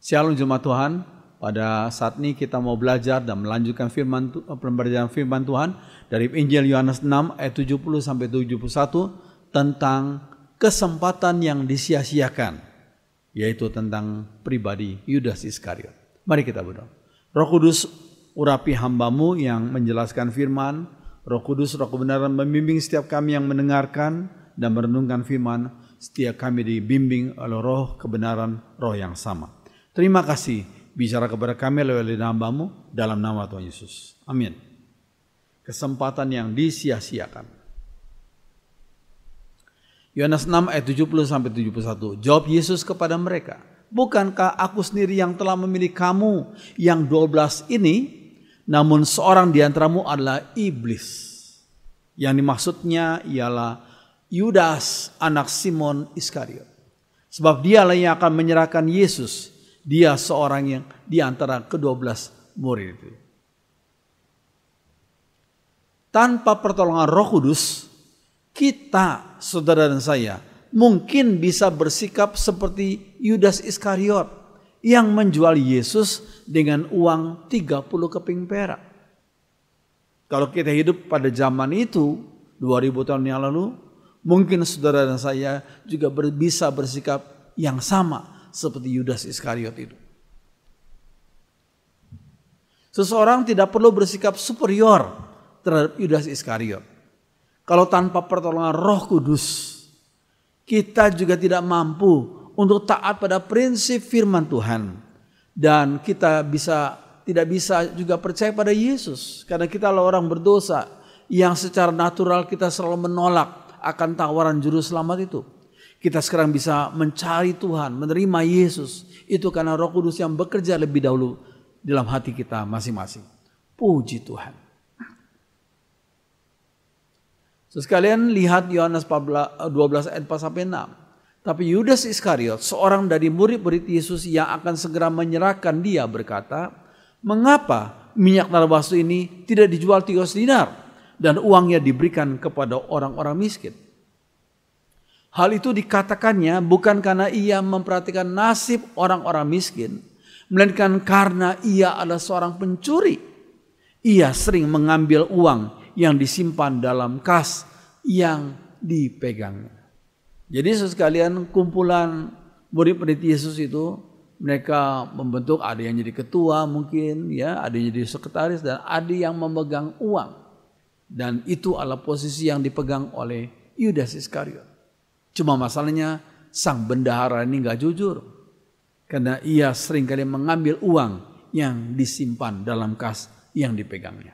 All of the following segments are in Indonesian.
Shalom jemaat Tuhan, pada saat ini kita mau belajar dan melanjutkan pembelajaran firman Tuhan dari Injil Yohanes 6 ayat 70 sampai 71 tentang kesempatan yang disia-siakan, yaitu tentang pribadi Yudas Iskariot. Mari kita berdoa. Roh Kudus, urapi hamba-Mu yang menjelaskan firman. Roh Kudus, Roh kebenaran membimbing setiap kami yang mendengarkan dan merenungkan firman. Setiap kami dibimbing oleh Roh kebenaran, Roh yang sama. Terima kasih bicara kepada kami lewat lidah hamba-Mu dalam nama Tuhan Yesus. Amin. Kesempatan yang disia-siakan. Yohanes 6 ayat 70 sampai 71. Jawab Yesus kepada mereka, bukankah aku sendiri yang telah memilih kamu yang 12 ini? Namun seorang di antaramu adalah iblis. Yang dimaksudnya ialah Yudas anak Simon Iskariot. Sebab dialah yang akan menyerahkan Yesus. Dia seorang yang di antara ke-12 murid itu. Tanpa pertolongan Roh Kudus, kita, saudara dan saya, mungkin bisa bersikap seperti Yudas Iskariot yang menjual Yesus dengan uang 30 keping perak. Kalau kita hidup pada zaman itu, 2000 tahun yang lalu, mungkin saudara dan saya juga bisa bersikap yang sama seperti Yudas Iskariot itu. Seseorang tidak perlu bersikap superior terhadap Yudas Iskariot. Kalau tanpa pertolongan Roh Kudus, kita juga tidak mampu untuk taat pada prinsip firman Tuhan. Dan kita tidak bisa juga percaya pada Yesus. Karena kita adalah orang berdosa yang secara natural kita selalu menolak akan tawaran juru selamat itu. Kita sekarang bisa mencari Tuhan, menerima Yesus. Itu karena Roh Kudus yang bekerja lebih dahulu dalam hati kita masing-masing. Puji Tuhan. Sekalian lihat Yohanes 12 ayat 4 sampai 6. Tapi Yudas Iskariot, seorang dari murid-murid Yesus yang akan segera menyerahkan dia, berkata, mengapa minyak narwastu ini tidak dijual 300 dinar dan uangnya diberikan kepada orang-orang miskin? Hal itu dikatakannya bukan karena ia memperhatikan nasib orang-orang miskin, melainkan karena ia adalah seorang pencuri. Ia sering mengambil uang yang disimpan dalam kas yang dipegangnya. Jadi sekalian, kumpulan murid-murid Yesus itu, mereka membentuk, ada yang jadi ketua mungkin, ya, ada yang jadi sekretaris, dan ada yang memegang uang. Dan itu adalah posisi yang dipegang oleh Yudas Iskariot. Cuma masalahnya sang bendahara ini gak jujur. Karena ia seringkali mengambil uang yang disimpan dalam kas yang dipegangnya.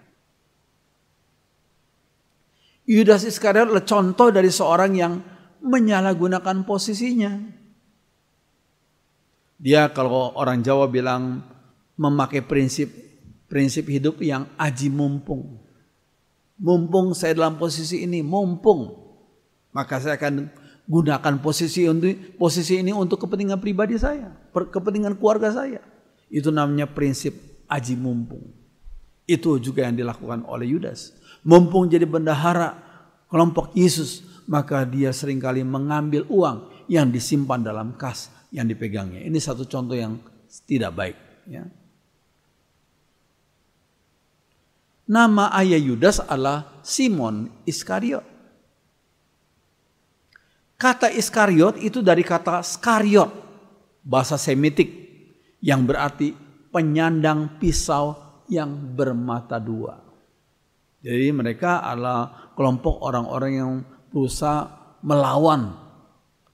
Yudas Iskariot adalah contoh dari seorang yang menyalahgunakan posisinya. Dia, kalau orang Jawa bilang, memakai prinsip hidup yang aji mumpung. Mumpung saya dalam posisi ini, mumpung, maka saya akan gunakan posisi ini untuk kepentingan pribadi saya, kepentingan keluarga saya. Itu namanya prinsip aji mumpung. Itu juga yang dilakukan oleh Yudas. Mumpung jadi bendahara kelompok Yesus, maka dia seringkali mengambil uang yang disimpan dalam kas yang dipegangnya. Ini satu contoh yang tidak baik. Ya. Nama ayah Yudas adalah Simon Iskariot. Kata Iskariot itu dari kata skariot, bahasa Semitik, yang berarti penyandang pisau yang bermata dua. Jadi mereka adalah kelompok orang-orang yang berusaha melawan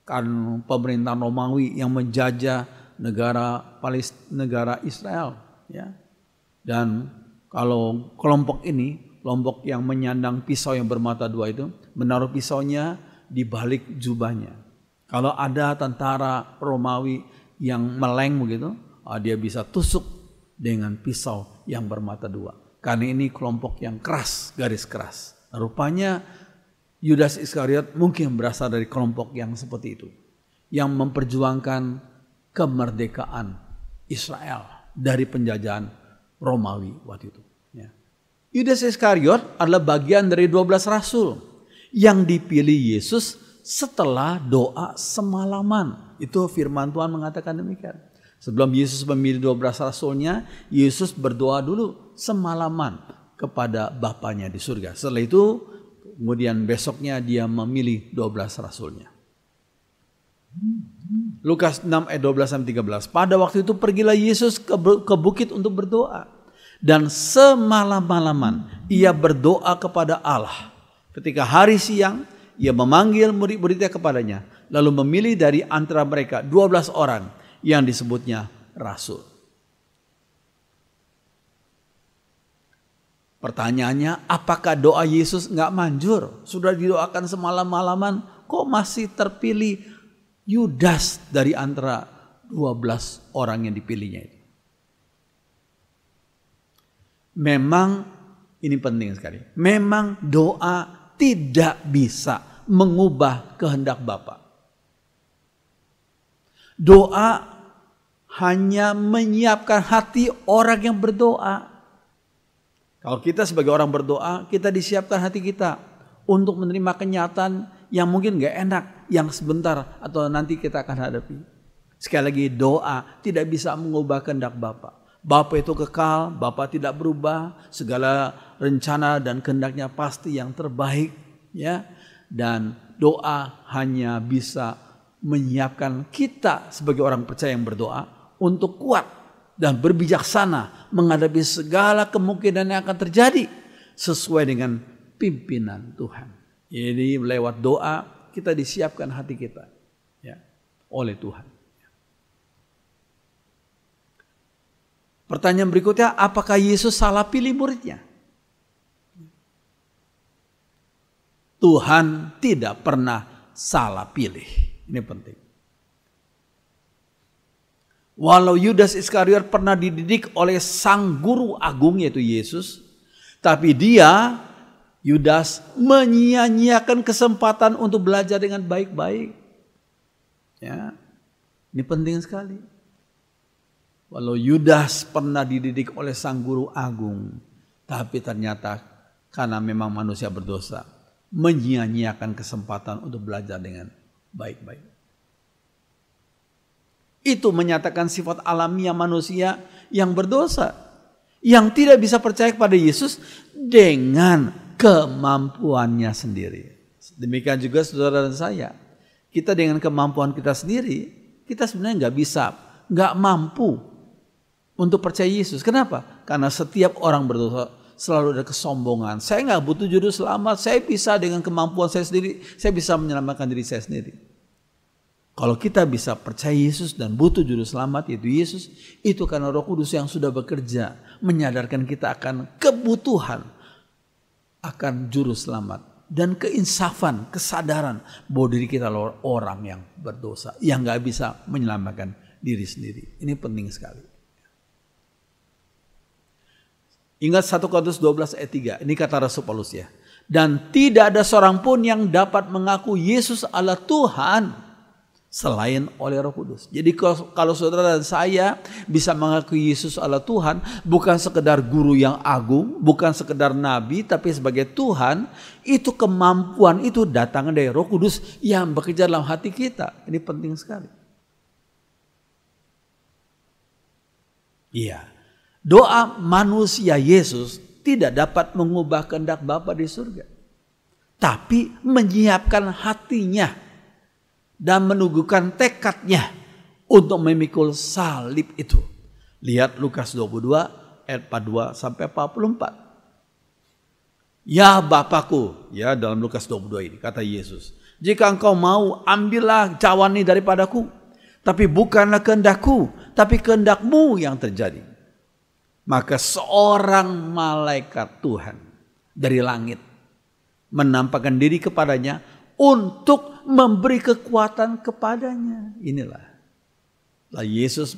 kan pemerintahan Romawi yang menjajah negara Israel. Ya. Dan kalau kelompok ini, kelompok yang menyandang pisau yang bermata dua itu, menaruh pisaunya di balik jubahnya. Kalau ada tentara Romawi yang meleng begitu, dia bisa tusuk dengan pisau yang bermata dua. Karena ini kelompok yang keras, garis keras. Rupanya Yudas Iskariot mungkin berasal dari kelompok yang seperti itu, yang memperjuangkan kemerdekaan Israel dari penjajahan Romawi waktu itu. Ya. Yudas Iskariot adalah bagian dari 12 rasul yang dipilih Yesus setelah doa semalaman. Itu firman Tuhan mengatakan demikian. Sebelum Yesus memilih 12 rasulnya, Yesus berdoa dulu semalaman kepada Bapanya di surga. Setelah itu, kemudian besoknya dia memilih 12 rasulnya. Lukas 6 ayat 12-13. Pada waktu itu pergilah Yesus ke bukit untuk berdoa. Dan semalam-malaman ia berdoa kepada Allah. Ketika hari siang, ia memanggil murid-muridnya kepadanya. Lalu memilih dari antara mereka 12 orang yang disebutnya rasul. Pertanyaannya, apakah doa Yesus nggak manjur? Sudah didoakan semalam-malaman, kok masih terpilih Yudas dari antara 12 orang yang dipilihnya itu? Memang ini penting sekali. Memang doa tidak bisa mengubah kehendak Bapa. Doa hanya menyiapkan hati orang yang berdoa. Kalau kita sebagai orang berdoa, kita disiapkan hati kita untuk menerima kenyataan yang mungkin gak enak, yang sebentar atau nanti kita akan hadapi. Sekali lagi, doa tidak bisa mengubah kehendak Bapa. Bapa itu kekal, Bapa tidak berubah, segala rencana dan kehendaknya pasti yang terbaik, ya. Dan doa hanya bisa menyiapkan kita sebagai orang percaya yang berdoa untuk kuat dan berbijaksana menghadapi segala kemungkinan yang akan terjadi sesuai dengan pimpinan Tuhan. Jadi lewat doa kita disiapkan hati kita, ya, oleh Tuhan. Pertanyaan berikutnya, apakah Yesus salah pilih muridnya? Tuhan tidak pernah salah pilih. Ini penting. Walau Yudas Iskariot pernah dididik oleh sang guru agung yaitu Yesus, tapi Yudas menyia-nyiakan kesempatan untuk belajar dengan baik-baik. Ya, ini penting sekali. Walau Yudas pernah dididik oleh sang guru agung, tapi ternyata karena memang manusia berdosa, menyia-nyiakan kesempatan untuk belajar dengan baik-baik. Itu menyatakan sifat alamiah manusia yang berdosa, yang tidak bisa percaya kepada Yesus dengan kemampuannya sendiri. Demikian juga saudara dan saya, kita dengan kemampuan kita sendiri, kita sebenarnya nggak mampu untuk percaya Yesus. Kenapa? Karena setiap orang berdosa selalu ada kesombongan. Saya nggak butuh juru selamat. Saya bisa dengan kemampuan saya sendiri. Saya bisa menyelamatkan diri saya sendiri. Kalau kita bisa percaya Yesus dan butuh juru selamat yaitu Yesus, itu karena Roh Kudus yang sudah bekerja menyadarkan kita akan kebutuhan akan juru selamat dan keinsafan, kesadaran bahwa diri kita orang yang berdosa, yang nggak bisa menyelamatkan diri sendiri. Ini penting sekali. Ingat 1 Korintus 12 ayat 3. Ini kata Rasul Paulus ya. Dan tidak ada seorang pun yang dapat mengaku Yesus adalah Tuhan selain oleh Roh Kudus. Jadi kalau saudara dan saya bisa mengakui Yesus adalah Tuhan, bukan sekedar guru yang agung, bukan sekedar nabi, tapi sebagai Tuhan, itu kemampuan itu datang dari Roh Kudus yang bekerja dalam hati kita. Ini penting sekali. Iya. Doa manusia Yesus tidak dapat mengubah kehendak Bapa di surga. Tapi menyiapkan hatinya dan menunggukan tekadnya untuk memikul salib itu. Lihat Lukas 22 ayat 42 sampai 44. Ya Bapakku, ya dalam Lukas 22 ini kata Yesus, jika engkau mau ambillah cawan ini daripadaku, tapi bukanlah kehendakku, tapi kehendakmu yang terjadi. Maka seorang malaikat Tuhan dari langit menampakkan diri kepadanya untuk memberi kekuatan kepadanya. Inilah Yesus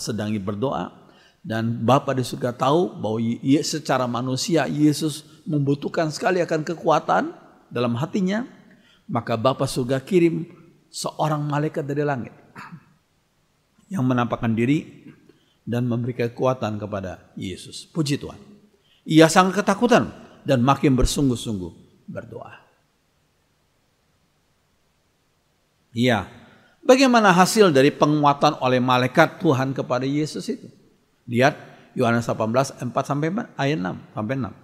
sedang berdoa dan Bapa di surga tahu bahwa secara manusia Yesus membutuhkan sekali akan kekuatan dalam hatinya. Maka Bapa surga kirim seorang malaikat dari langit yang menampakkan diri dan memberikan kekuatan kepada Yesus. Puji Tuhan. Ia sangat ketakutan dan makin bersungguh-sungguh berdoa. Ia Bagaimana hasil dari penguatan oleh malaikat Tuhan kepada Yesus itu? Lihat Yohanes 18 4 sampai ayat 6 sampai 6.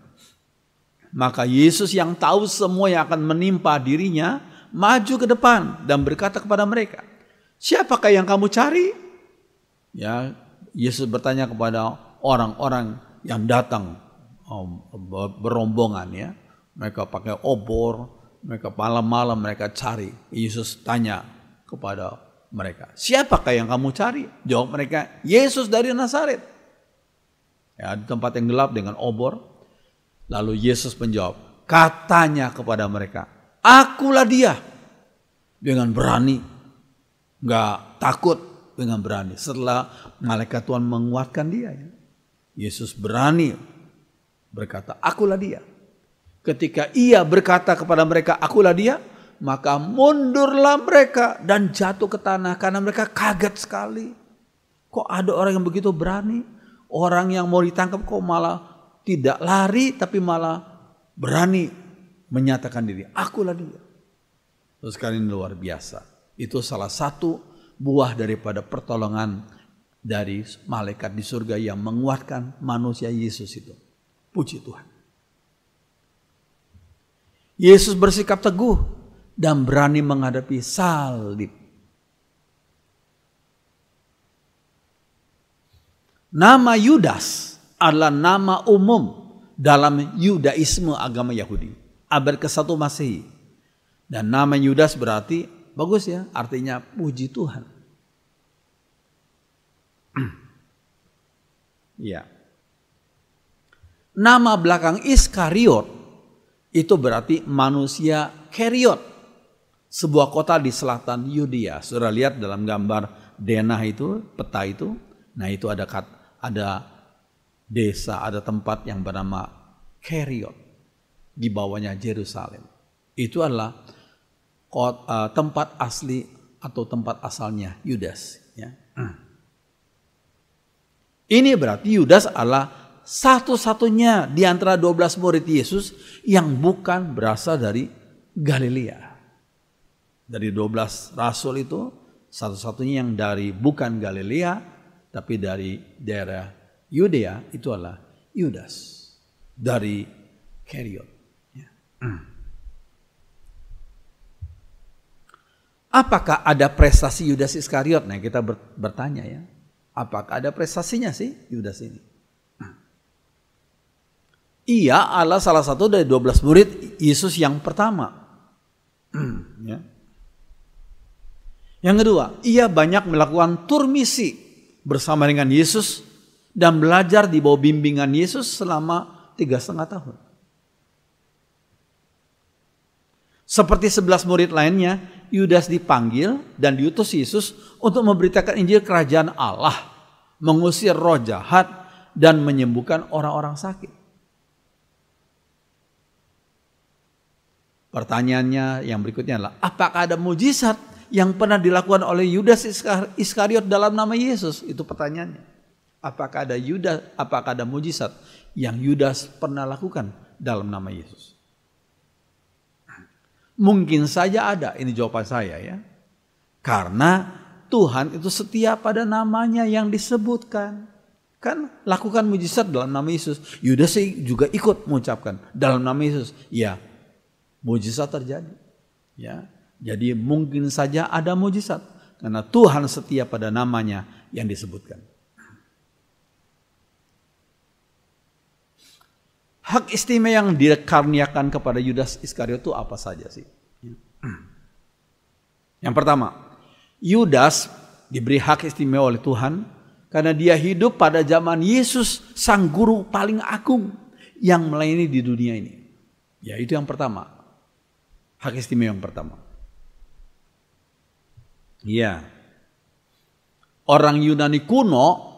Maka Yesus yang tahu semua yang akan menimpa dirinya maju ke depan dan berkata kepada mereka, "Siapakah yang kamu cari?" Ya, Yesus bertanya kepada orang-orang yang datang berombongan ya. Mereka pakai obor, mereka malam-malam mereka cari. Yesus tanya kepada mereka, "Siapakah yang kamu cari?" Jawab mereka, "Yesus dari Nazaret." Ya, di tempat yang gelap dengan obor. Lalu Yesus menjawab, katanya kepada mereka, "Akulah dia." Dengan berani, nggak takut, dengan berani. Setelah malaikat Tuhan menguatkan dia, ya, Yesus berani berkata, "Akulah dia." Ketika ia berkata kepada mereka, "Akulah dia," maka mundurlah mereka dan jatuh ke tanah karena mereka kaget sekali. Kok ada orang yang begitu berani? Orang yang mau ditangkap kok malah tidak lari tapi malah berani menyatakan diri, "Akulah dia." Terus sekali ini luar biasa. Itu salah satu buah daripada pertolongan dari malaikat di surga yang menguatkan manusia Yesus itu. Puji Tuhan. Yesus bersikap teguh dan berani menghadapi salib. Nama Yudas adalah nama umum dalam Yudaisme agama Yahudi abad ke-1 Masehi. Dan nama Yudas berarti bagus ya, artinya puji Tuhan. Ya. Nama belakang Iskariot itu berarti manusia Keriot, sebuah kota di selatan Yudea. Saudara lihat dalam gambar denah itu, peta itu. Nah, itu ada desa, ada tempat yang bernama Keriot. Di bawahnya Yerusalem. Itu adalah tempat asli atau tempat asalnya Yudas. Ya. Ini berarti Yudas adalah satu-satunya di antara 12 murid Yesus yang bukan berasal dari Galilea. Dari 12 rasul itu satu-satunya yang bukan Galilea tapi dari daerah Yudea itu adalah Yudas dari Keriot. Ya. Apakah ada prestasi Yudas Iskariot? Nah, kita bertanya ya. Apakah ada prestasinya sih Yudas ini? Ia adalah salah satu dari 12 murid Yesus yang pertama. Ya. Yang kedua, ia banyak melakukan tur misi bersama dengan Yesus dan belajar di bawah bimbingan Yesus selama 3,5 tahun. Seperti 11 murid lainnya, Yudas dipanggil dan diutus Yesus untuk memberitakan Injil Kerajaan Allah, mengusir roh jahat dan menyembuhkan orang-orang sakit. Pertanyaannya yang berikutnya adalah, apakah ada mujizat yang pernah dilakukan oleh Yudas Iskariot dalam nama Yesus? Itu pertanyaannya. Apakah ada mujizat yang Yudas pernah lakukan dalam nama Yesus? Mungkin saja ada, ini jawaban saya ya. Karena Tuhan itu setia pada namanya yang disebutkan. Kan lakukan mujizat dalam nama Yesus. Yudas juga ikut mengucapkan dalam nama Yesus. Ya, mujizat terjadi. Ya, jadi mungkin saja ada mujizat. Karena Tuhan setia pada namanya yang disebutkan. Hak istimewa yang dikaruniakan kepada Yudas Iskariot itu apa saja sih? Yang pertama, Yudas diberi hak istimewa oleh Tuhan karena dia hidup pada zaman Yesus, sang guru paling agung yang melayani di dunia ini. Ya, itu yang pertama. Hak istimewa yang pertama. Ya. Orang Yunani kuno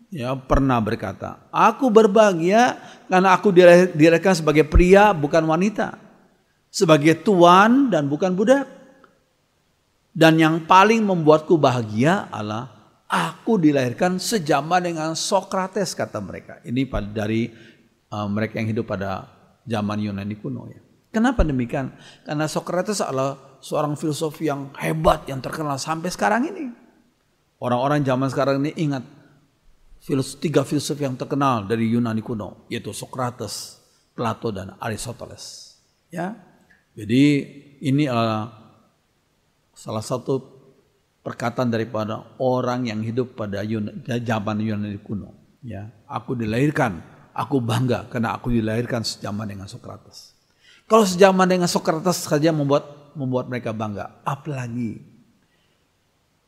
ya pernah berkata, "Aku berbahagia karena aku dilahirkan sebagai pria bukan wanita, sebagai tuan dan bukan budak. Dan yang paling membuatku bahagia adalah aku dilahirkan sejaman dengan Sokrates," kata mereka. Ini dari mereka yang hidup pada zaman Yunani kuno ya. Kenapa demikian? Karena Sokrates adalah seorang filsuf yang hebat, yang terkenal sampai sekarang ini. Orang-orang zaman sekarang ini ingat 3 filsuf yang terkenal dari Yunani kuno, yaitu Sokrates, Plato, dan Aristoteles. Ya, jadi ini adalah salah satu perkataan daripada orang yang hidup pada zaman Yunani kuno. Ya, aku dilahirkan, aku bangga karena aku dilahirkan sejaman dengan Sokrates. Kalau sejaman dengan Sokrates saja membuat mereka bangga, apalagi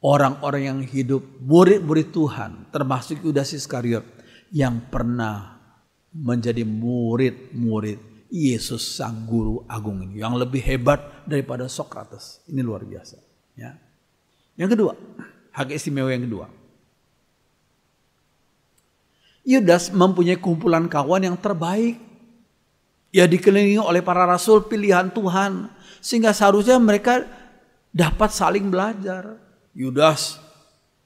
orang-orang yang hidup murid-murid Tuhan, termasuk Yudas Iskariot yang pernah menjadi murid-murid Yesus sang guru agung ini, yang lebih hebat daripada Sokrates. Ini luar biasa. Ya. Yang kedua, hak istimewa yang kedua. Yudas mempunyai kumpulan kawan yang terbaik. Ia dikelilingi oleh para rasul pilihan Tuhan, sehingga seharusnya mereka dapat saling belajar. Yudas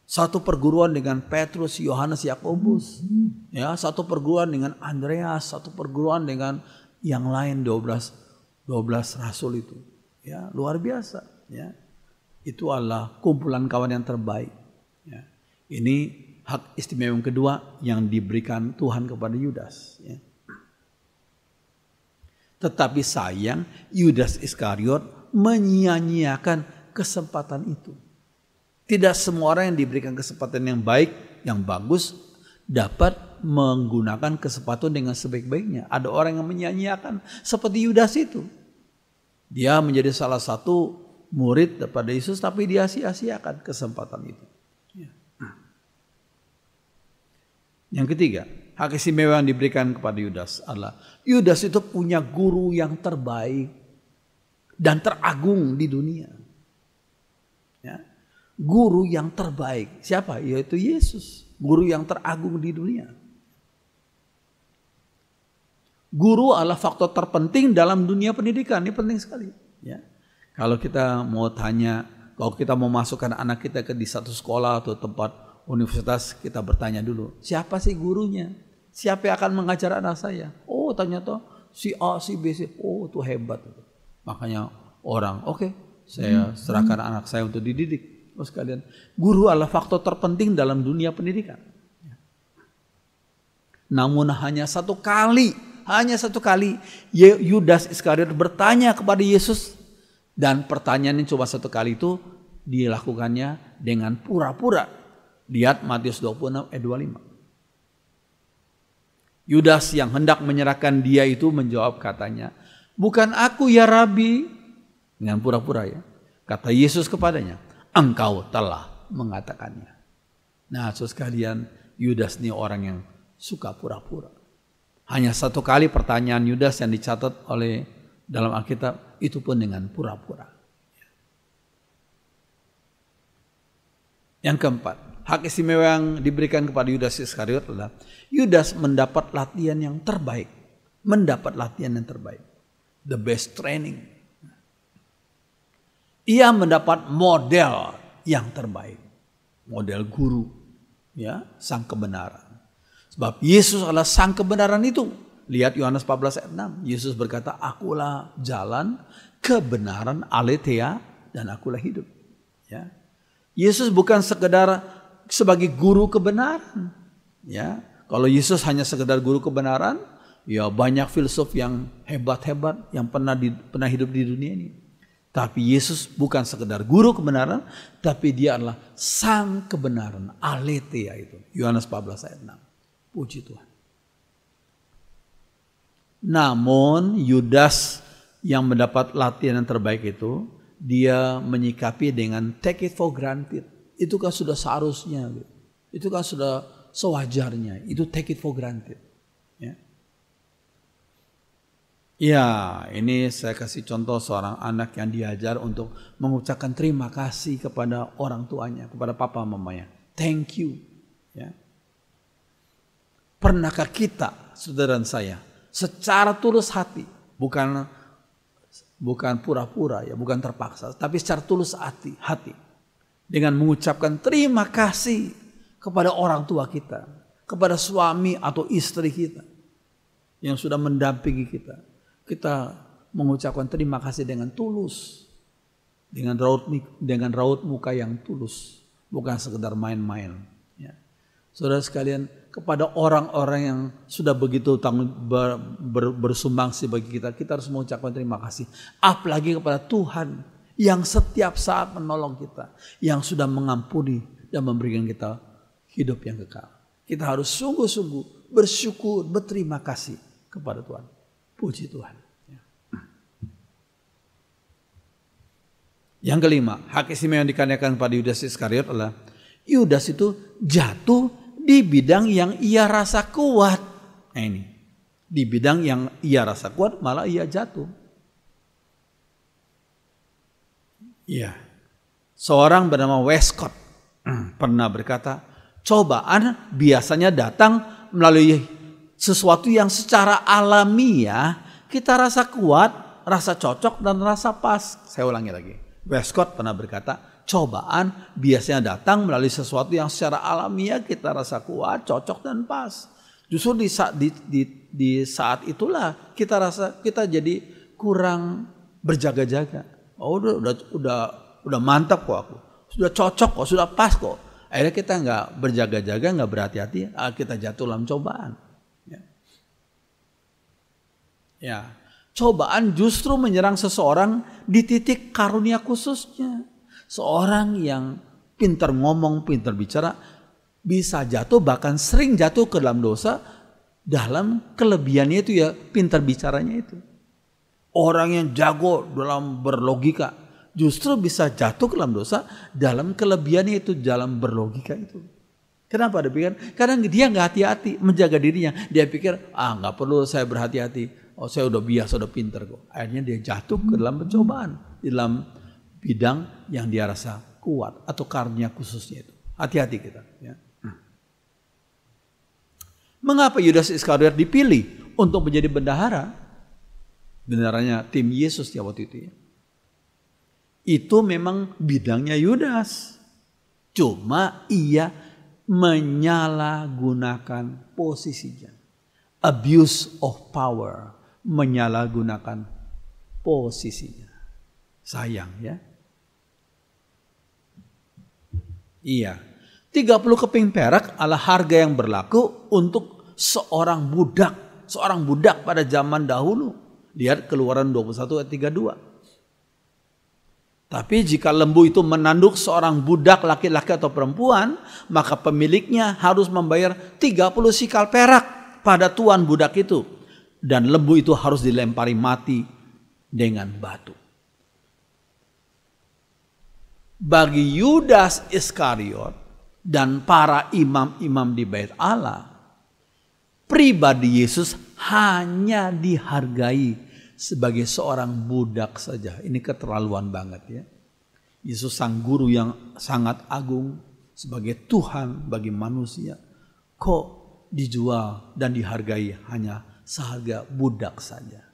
satu perguruan dengan Petrus, Yohanes, Yakobus. Ya, satu perguruan dengan Andreas, satu perguruan dengan yang lain 12 rasul itu. Ya, luar biasa, ya. Itu adalah kumpulan kawan yang terbaik. Ya. Ini hak istimewa yang kedua yang diberikan Tuhan kepada Yudas, ya. Tetapi sayang Yudas Iskariot menyia-nyiakan kesempatan itu. Tidak semua orang yang diberikan kesempatan yang baik, yang bagus, dapat menggunakan kesempatan dengan sebaik-baiknya. Ada orang yang menyia-nyiakan seperti Yudas itu. Dia menjadi salah satu murid daripada Yesus, tapi dia sia-siakan kesempatan itu. Yang ketiga, hak istimewa yang diberikan kepada Yudas adalah Yudas itu punya guru yang terbaik dan teragung di dunia. Ya. Guru yang terbaik. Siapa? Yaitu Yesus. Guru yang teragung di dunia. Guru adalah faktor terpenting dalam dunia pendidikan. Ini penting sekali. Ya. Kalau kita mau tanya, kalau kita mau masukkan anak kita di satu sekolah atau tempat universitas, kita bertanya dulu, siapa sih gurunya? Siapa yang akan mengajar anak saya? Oh, ternyata si A, si B, si oh itu hebat. Makanya orang, oke, saya serahkan anak saya untuk dididik. Oh sekalian, guru adalah faktor terpenting dalam dunia pendidikan. Namun hanya satu kali Yudas Iskariot bertanya kepada Yesus, dan pertanyaan ini cuma satu kali itu dilakukannya dengan pura-pura. Lihat Matius 26 ayat 25. Yudas yang hendak menyerahkan dia itu menjawab katanya, bukan aku ya Rabi. Dengan pura-pura ya. Kata Yesus kepadanya, engkau telah mengatakannya. Nah saudara sekalian, Yudas ini orang yang suka pura-pura. Hanya satu kali pertanyaan Yudas yang dicatat oleh dalam Alkitab, itu pun dengan pura-pura. Yang keempat, hak istimewa yang diberikan kepada Yudas Iskariot adalah Yudas mendapat latihan yang terbaik. The best training. Ia mendapat model yang terbaik. Model guru. Ya, sang kebenaran. Sebab Yesus adalah sang kebenaran itu. Lihat Yohanes 14 ayat 6. Yesus berkata, akulah jalan, kebenaran, aletheia, dan akulah hidup. Ya. Yesus bukan sekedar sebagai guru kebenaran. Ya, kalau Yesus hanya sekedar guru kebenaran, ya banyak filsuf yang hebat-hebat yang pernah hidup di dunia ini. Tapi Yesus bukan sekedar guru kebenaran, tapi dia adalah sang kebenaran, aletheia itu. Yohanes 14 ayat 6. Puji Tuhan. Namun Yudas yang mendapat latihan yang terbaik itu, dia menyikapi dengan take it for granted. Itu kan sudah seharusnya. Itu kan sudah sewajarnya. Itu take it for granted. Ya. Ya, ini saya kasih contoh seorang anak yang diajar untuk mengucapkan terima kasih kepada orang tuanya, kepada papa mamanya. Thank you. Ya. Pernahkah kita, saudara dan saya, secara tulus hati, bukan pura-pura ya, bukan terpaksa, tapi secara tulus hati dengan mengucapkan terima kasih kepada orang tua kita, kepada suami atau istri kita yang sudah mendampingi kita. Kita mengucapkan terima kasih dengan tulus. Dengan raut muka yang tulus. Bukan sekedar main-main. Ya. Saudara sekalian, kepada orang-orang yang sudah begitu bersumbangsi bagi kita, kita harus mengucapkan terima kasih. Apalagi kepada Tuhan yang setiap saat menolong kita. Yang sudah mengampuni dan memberikan kita hidup yang kekal. Kita harus sungguh-sungguh bersyukur, berterima kasih kepada Tuhan. Puji Tuhan. Yang kelima, hak istimewa yang dikaruniakan pada Yudas Iskariot adalah Yudas itu jatuh di bidang yang ia rasa kuat. Nah ini, di bidang yang ia rasa kuat malah ia jatuh. Iya, seorang bernama Westcott pernah berkata, cobaan biasanya datang melalui sesuatu yang secara alamiah kita rasa kuat, rasa cocok dan rasa pas. Saya ulangi lagi. Westcott pernah berkata, cobaan biasanya datang melalui sesuatu yang secara alamiah kita rasa kuat, cocok dan pas. Justru di saat itulah kita rasa kita jadi kurang berjaga-jaga. Oh udah mantap kok aku, sudah cocok kok, sudah pas kok. Akhirnya kita nggak berjaga-jaga, nggak berhati-hati, kita jatuh dalam cobaan. Ya. Cobaan justru menyerang seseorang di titik karunia khususnya. Seorang yang pintar ngomong, pintar bicara, bisa jatuh, bahkan sering jatuh ke dalam dosa, dalam kelebihannya itu ya pintar bicaranya itu. Orang yang jago dalam berlogika, justru bisa jatuh ke dalam dosa, dalam kelebihannya itu, dalam berlogika itu. Kenapa dia pikir? Karena dia nggak hati-hati menjaga dirinya. Dia pikir, nggak perlu saya berhati-hati. Oh saya udah biasa, udah pinter kok. Akhirnya dia jatuh ke dalam pencobaan. Di dalam bidang yang dia rasa kuat. Atau karunia khususnya itu. Hati-hati kita. Ya. Mengapa Yudas Iskariot dipilih untuk menjadi bendahara? Bendaharanya tim Yesus ya waktu itu. Ya. Itu memang bidangnya Yudas. Cuma ia menyalahgunakan posisinya. Abuse of power. Menyalahgunakan posisinya. Sayang ya. Iya. 30 keping perak adalah harga yang berlaku untuk seorang budak. Seorang budak pada zaman dahulu. Lihat Keluaran 21 ayat 32. Tapi jika lembu itu menanduk seorang budak laki-laki atau perempuan, maka pemiliknya harus membayar 30 sikal perak pada tuan budak itu. Dan lembu itu harus dilempari mati dengan batu. Bagi Yudas Iskariot dan para imam-imam di Bait Allah, pribadi Yesus hanya dihargai sebagai seorang budak saja. Ini keterlaluan banget ya. Yesus sang guru yang sangat agung sebagai Tuhan bagi manusia. Kok dijual dan dihargai hanya seharga budak saja.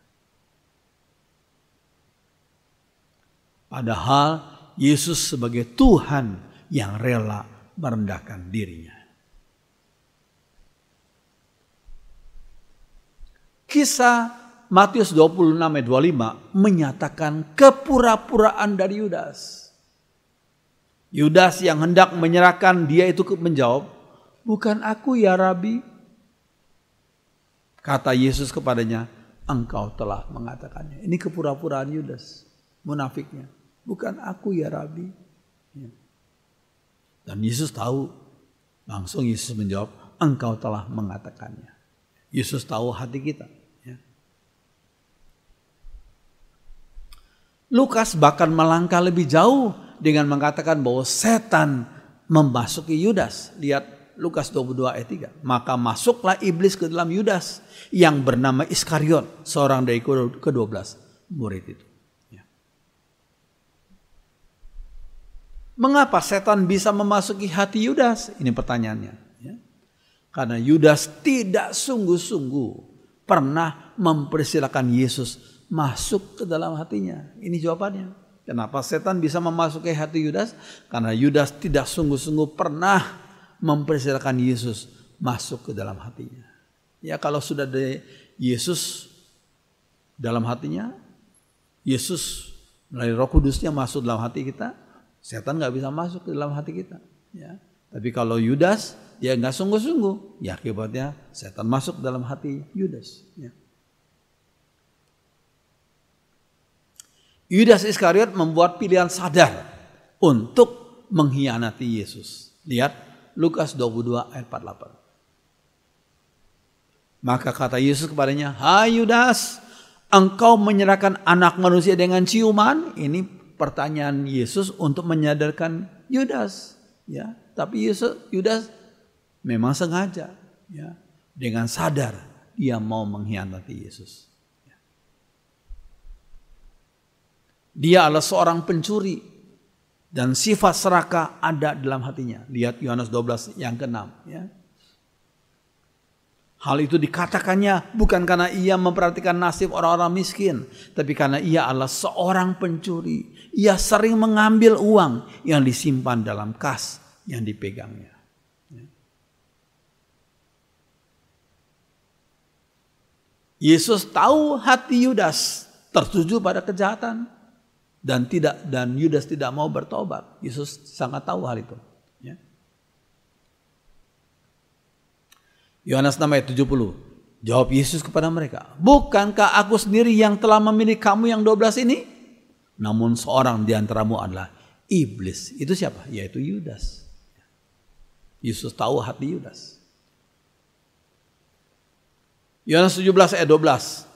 Padahal Yesus sebagai Tuhan yang rela merendahkan dirinya. Kisah Matius 26 ayat 25 menyatakan kepura-puraan dari Yudas. Yudas yang hendak menyerahkan dia itu menjawab, bukan aku ya Rabi. Kata Yesus kepadanya, engkau telah mengatakannya. Ini kepura-puraan Yudas, munafiknya. Bukan aku ya Rabi. Dan Yesus tahu. Langsung Yesus menjawab, engkau telah mengatakannya. Yesus tahu hati kita. Lukas bahkan melangkah lebih jauh dengan mengatakan bahwa setan memasuki Yudas. Lihat Lukas 22 ayat 3. Maka masuklah iblis ke dalam Yudas yang bernama Iskariot, seorang dari ke-12 murid itu. Ya. Mengapa setan bisa memasuki hati Yudas? Ini pertanyaannya. Ya. Karena Yudas tidak sungguh-sungguh pernah mempersilahkan Yesus masuk ke dalam hatinya. Ini jawabannya. Kenapa setan bisa memasuki hati Yudas? Karena Yudas tidak sungguh-sungguh pernah mempersilahkan Yesus masuk ke dalam hatinya. Ya kalau sudah ada Yesus dalam hatinya, Yesus melalui Roh Kudusnya masuk dalam hati kita, setan nggak bisa masuk ke dalam hati kita. Ya. Tapi kalau Yudas dia nggak sungguh-sungguh, ya akibatnya setan masuk dalam hati Yudas. Ya. Yudas Iskariot membuat pilihan sadar untuk mengkhianati Yesus. Lihat Lukas 22 ayat 48. Maka kata Yesus kepadanya, "Hai Yudas, engkau menyerahkan anak manusia dengan ciuman?" Ini pertanyaan Yesus untuk menyadarkan Yudas. Ya, tapi Yudas memang sengaja, ya, dengan sadar dia mau mengkhianati Yesus. Dia adalah seorang pencuri dan sifat serakah ada dalam hatinya. Lihat Yohanes 12 yang ke-6. Ya. Hal itu dikatakannya bukan karena ia memperhatikan nasib orang-orang miskin, tapi karena ia adalah seorang pencuri. Ia sering mengambil uang yang disimpan dalam kas yang dipegangnya. Ya. Yesus tahu hati Yudas tertuju pada kejahatan. Dan Yudas tidak mau bertobat. Yesus sangat tahu hal itu. Ya. Yohanes 6 ayat 70. Jawab Yesus kepada mereka, "Bukankah aku sendiri yang telah memilih kamu yang 12 ini? Namun seorang di antaramu adalah iblis." Itu siapa? Yaitu Yudas. Yesus tahu hati Yudas. Yohanes 17 ayat 12.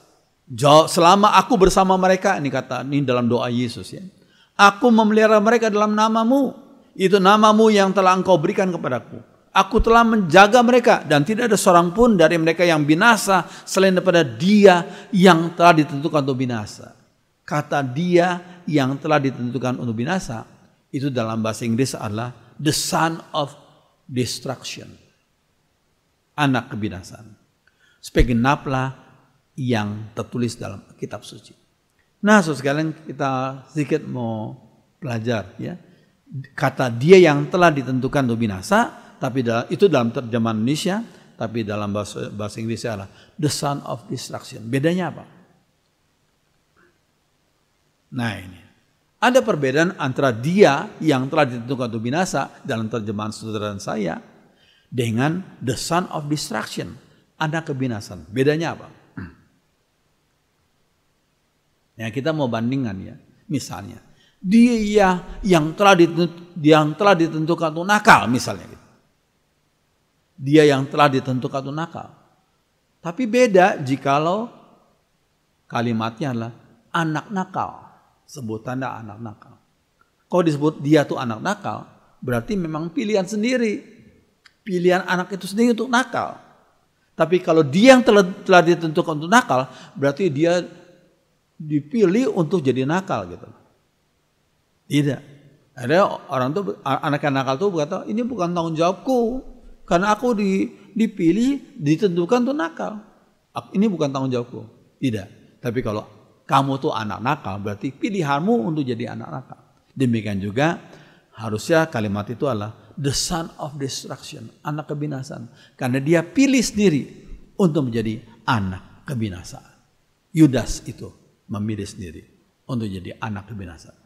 "Selama aku bersama mereka," ini dalam doa Yesus, ya, "aku memelihara mereka dalam namamu. Itu namamu yang telah engkau berikan kepadaku. Aku telah menjaga mereka dan tidak ada seorang pun dari mereka yang binasa selain daripada dia yang telah ditentukan untuk binasa." Kata dia yang telah ditentukan untuk binasa itu dalam bahasa Inggris adalah the son of destruction. Anak kebinasaan. Supaya genaplah yang tertulis dalam kitab suci. Nah, saudara sekalian, kita sedikit mau belajar, ya. Kata dia yang telah ditentukan untuk binasa, tapi itu dalam terjemahan Indonesia, tapi dalam bahasa Inggris adalah the son of destruction. Bedanya apa? Nah, ini ada perbedaan antara dia yang telah ditentukan untuk binasa dalam terjemahan saudara dan saya dengan the son of destruction, anak kebinasan. Bedanya apa? Ya, kita mau bandingkan, ya. Misalnya, dia yang telah ditentukan untuk nakal, misalnya gitu. Dia yang telah ditentukan untuk nakal. Tapi beda jikalau kalimatnya adalah anak nakal, sebutannya anak nakal. Kalau disebut dia tuh anak nakal, berarti memang pilihan sendiri. Pilihan anak itu sendiri untuk nakal. Tapi kalau dia yang telah ditentukan untuk nakal, berarti dia dipilih untuk jadi nakal gitu. Tidak. Ada orang tuh, anak yang nakal tuh berkata, "Ini bukan tanggung jawabku karena aku dipilih, ditentukan untuk nakal. Ini bukan tanggung jawabku." Tidak. Tapi kalau kamu tuh anak nakal, berarti pilihanmu untuk jadi anak nakal. Demikian juga harusnya kalimat itu adalah the son of destruction, anak kebinasaan, karena dia pilih sendiri untuk menjadi anak kebinasaan. Yudas itu memilih sendiri untuk jadi anak kebinasaan.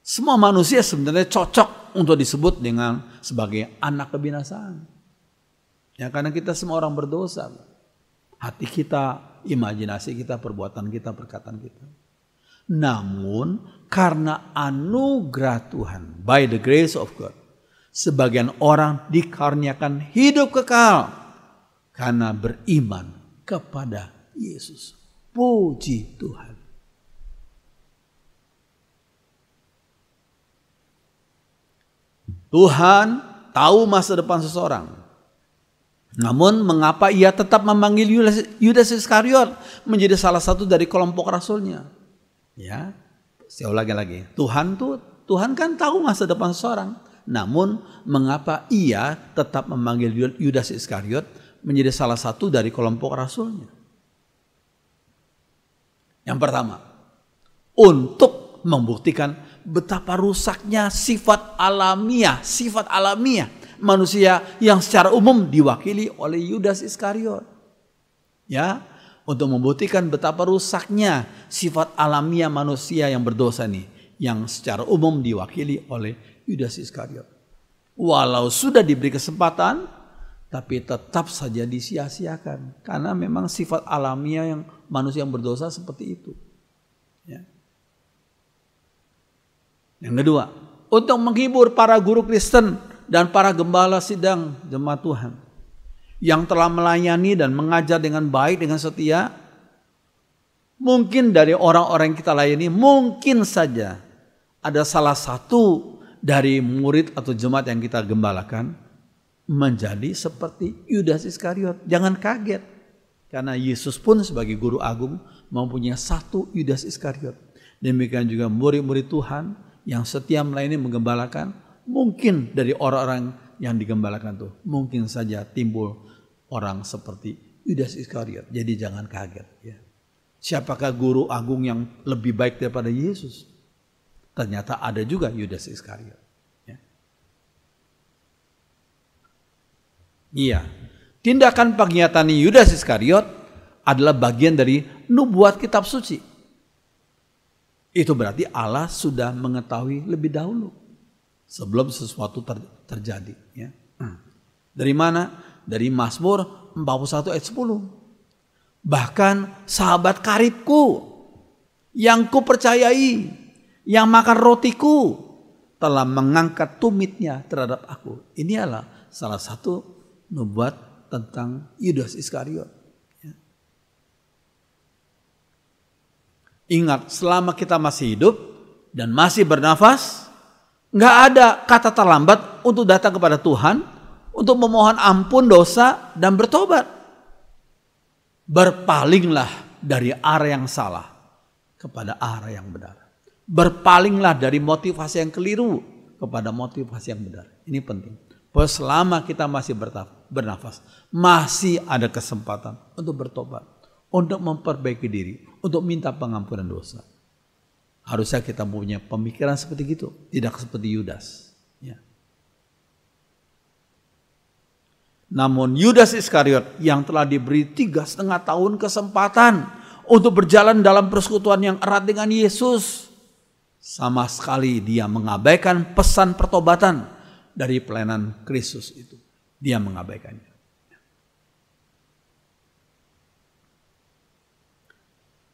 Semua manusia sebenarnya cocok untuk disebut dengan sebagai anak kebinasaan. Ya, karena kita semua orang berdosa. Hati kita, imajinasi kita, perbuatan kita, perkataan kita. Namun karena anugerah Tuhan, by the grace of God, sebagian orang dikaruniakan hidup kekal karena beriman kepada Yesus. Puji Tuhan. Tuhan tahu masa depan seseorang. Namun mengapa ia tetap memanggil Yudas Iskariot menjadi salah satu dari kelompok rasulnya? Ya, saya ulangi lagi. Tuhan kan tahu masa depan seseorang. Namun mengapa ia tetap memanggil Yudas Iskariot menjadi salah satu dari kelompok rasulnya? Yang pertama, untuk membuktikan betapa rusaknya sifat alamiah manusia yang secara umum diwakili oleh Yudas Iskariot. Ya, untuk membuktikan betapa rusaknya sifat alamiah manusia yang berdosa nih, yang secara umum diwakili oleh Yudas Iskariot. Walau sudah diberi kesempatan, tapi tetap saja disia-siakan karena memang sifat alamiah yang manusia yang berdosa seperti itu. Ya. Yang kedua, untuk menghibur para guru Kristen dan para gembala sidang jemaat Tuhan yang telah melayani dan mengajar dengan baik, dengan setia, mungkin dari orang-orang yang kita layani, mungkin saja ada salah satu dari murid atau jemaat yang kita gembalakan menjadi seperti Yudas Iskariot. Jangan kaget, karena Yesus pun sebagai guru agung mempunyai satu Yudas Iskariot. Demikian juga murid-murid Tuhan yang setia melayani menggembalakan, mungkin dari orang-orang yang digembalakan tuh mungkin saja timbul orang seperti Yudas Iskariot. Jadi jangan kaget ya. Siapakah guru agung yang lebih baik daripada Yesus? Ternyata ada juga Yudas Iskariot. Ya. Iya, tindakan penghiyatan Yudas Iskariot adalah bagian dari nubuat kitab suci. Itu berarti Allah sudah mengetahui lebih dahulu sebelum sesuatu terjadi. Ya. Dari mana? Dari Mazmur 41 ayat 10. Bahkan sahabat karibku yang kupercayai, yang makan rotiku, telah mengangkat tumitnya terhadap aku. Ini adalah salah satu nubuat tentang Yudas Iskariot. Ya. Ingat, selama kita masih hidup dan masih bernafas, nggak ada kata terlambat untuk datang kepada Tuhan, untuk memohon ampun dosa dan bertobat. Berpalinglah dari arah yang salah kepada arah yang benar. Berpalinglah dari motivasi yang keliru kepada motivasi yang benar. Ini penting. Bahwa selama kita masih bernafas, masih ada kesempatan untuk bertobat, untuk memperbaiki diri, untuk minta pengampunan dosa. Harusnya kita punya pemikiran seperti itu, tidak seperti Yudas. Ya. Namun Yudas Iskariot yang telah diberi 3,5 tahun kesempatan untuk berjalan dalam persekutuan yang erat dengan Yesus, sama sekali dia mengabaikan pesan pertobatan dari pelayanan Kristus itu. Dia mengabaikannya.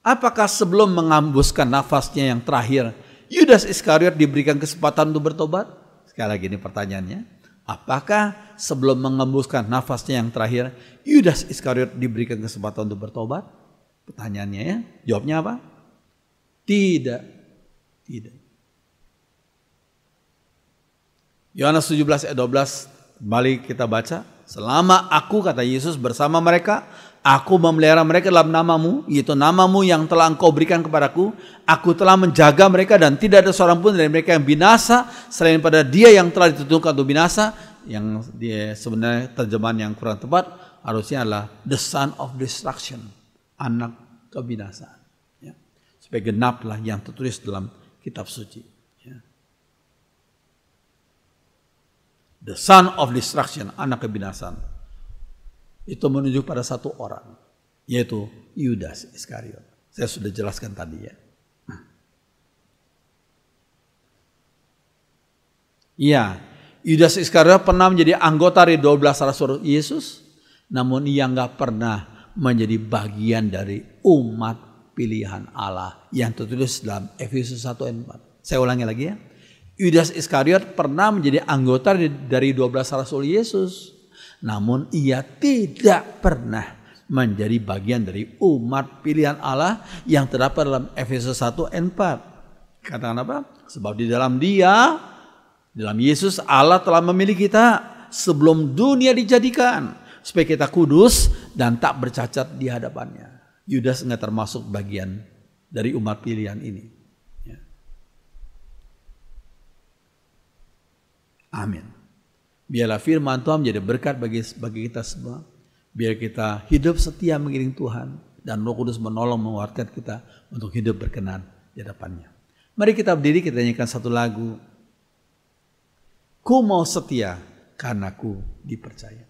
Apakah sebelum mengembuskan nafasnya yang terakhir, Yudas Iskariot diberikan kesempatan untuk bertobat? Sekali lagi ini pertanyaannya. Apakah sebelum mengembuskan nafasnya yang terakhir, Yudas Iskariot diberikan kesempatan untuk bertobat? Pertanyaannya ya, jawabnya apa? Tidak. Tidak. Yohanes 17 ayat 12, kembali kita baca. Selama aku, kata Yesus, bersama mereka, aku memelihara mereka dalam namamu, yaitu namamu yang telah engkau berikan kepadaku. Aku telah menjaga mereka dan tidak ada seorang pun dari mereka yang binasa selain pada dia yang telah ditentukan untuk binasa. Yang dia sebenarnya terjemahan yang kurang tepat harusnya adalah the son of destruction, anak kebinasaan. Ya. Supaya genaplah yang tertulis dalam kitab suci. Ya. The son of destruction, anak kebinasaan. Itu menunjuk pada satu orang, yaitu Yudas Iskariot. Saya sudah jelaskan tadi ya. Iya, Yudas Iskariot pernah menjadi anggota dari 12 rasul Yesus, namun ia nggak pernah menjadi bagian dari umat pilihan Allah yang tertulis dalam Efesus 1 ayat 4. Saya ulangi lagi ya. Yudas Iskariot pernah menjadi anggota dari 12 rasul Yesus, namun ia tidak pernah menjadi bagian dari umat pilihan Allah yang terdapat dalam Efesus 1 ayat 4. Katakan apa? Sebab di dalam dia, dalam Yesus, Allah telah memilih kita sebelum dunia dijadikan, supaya kita kudus dan tak bercacat di hadapannya. Yudas nggak termasuk bagian dari umat pilihan ini. Ya. Amin. Biarlah firman Tuhan menjadi berkat bagi kita semua. Biar kita hidup setia mengiring Tuhan dan Roh Kudus menolong menguatkan kita untuk hidup berkenan di hadapannya. Mari kita berdiri, kita nyanyikan satu lagu. Ku mau setia karena ku dipercaya.